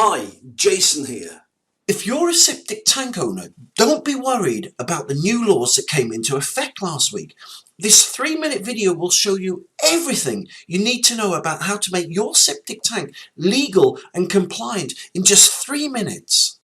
Hi, Jason here. If you're a septic tank owner, don't be worried about the new laws that came into effect last week. This 3-minute video will show you everything you need to know about how to make your septic tank legal and compliant in just 3 minutes.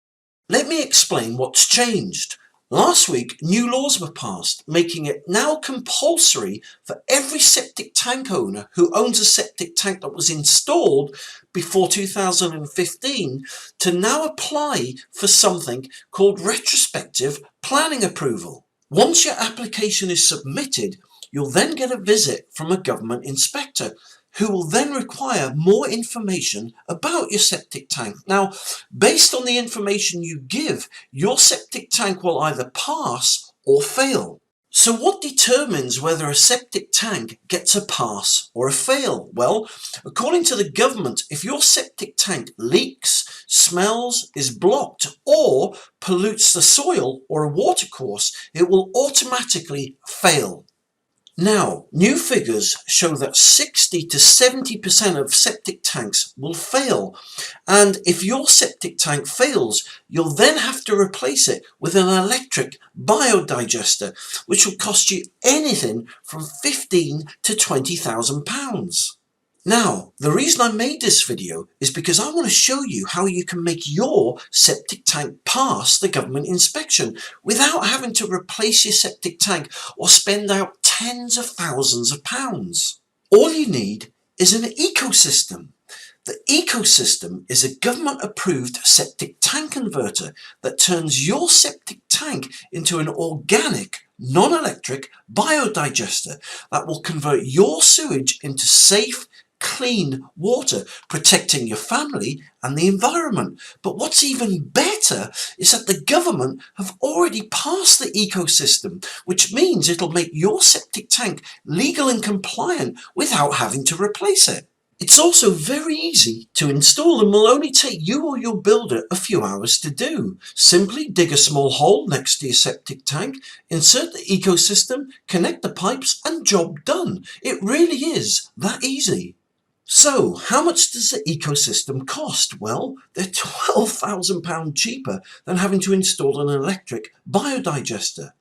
Let me explain what's changed. Last week, new laws were passed, making it now compulsory for every septic tank owner who owns a septic tank that was installed before 2015 to now apply for something called retrospective planning approval. Once your application is submitted, you'll then get a visit from a government inspector who will then require more information about your septic tank. Now, based on the information you give, your septic tank will either pass or fail. So what determines whether a septic tank gets a pass or a fail? Well, according to the government, if your septic tank leaks, smells, is blocked, or pollutes the soil or a watercourse, it will automatically fail. Now, new figures show that 60 to 70% of septic tanks will fail, and if your septic tank fails, you'll then have to replace it with an electric biodigester, which will cost you anything from £15,000 to £20,000. Now, the reason I made this video is because I want to show you how you can make your septic tank pass the government inspection without having to replace your septic tank or spend out tens of thousands of pounds. All you need is an ecosystem. The ecosystem is a government-approved septic tank converter that turns your septic tank into an organic, non-electric biodigester that will convert your sewage into safe, clean water, protecting your family and the environment. But what's even better is that the government have already passed the ecosystem, which means it'll make your septic tank legal and compliant without having to replace it. It's also very easy to install and will only take you or your builder a few hours to do. Simply dig a small hole next to your septic tank, insert the ecosystem, connect the pipes, and job done. It really is that easy. So, how much does the ecosystem cost? Well, they're £12,000 cheaper than having to install an electric biodigester.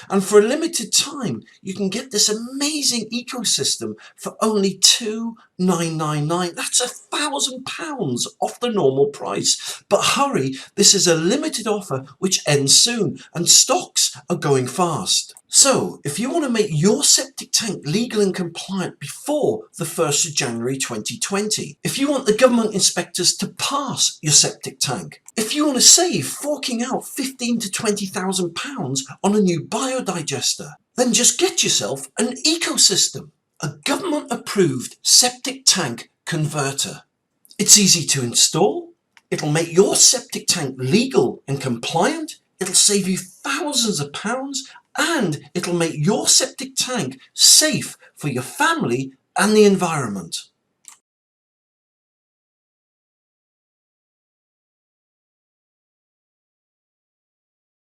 And for a limited time, you can get this amazing ecosystem for only £2,999. That's £1,000 off the normal price. But hurry, this is a limited offer which ends soon, and stocks are going fast. So, if you want to make your septic tank legal and compliant before the 1st of January 2020, if you want the government inspectors to pass your septic tank, if you want to save forking out £15,000 to £20,000 on a new biodigester, then just get yourself an ecosystem, a government-approved septic tank converter. It's easy to install, it'll make your septic tank legal and compliant, it'll save you thousands of pounds, and it'll make your septic tank safe for your family and the environment.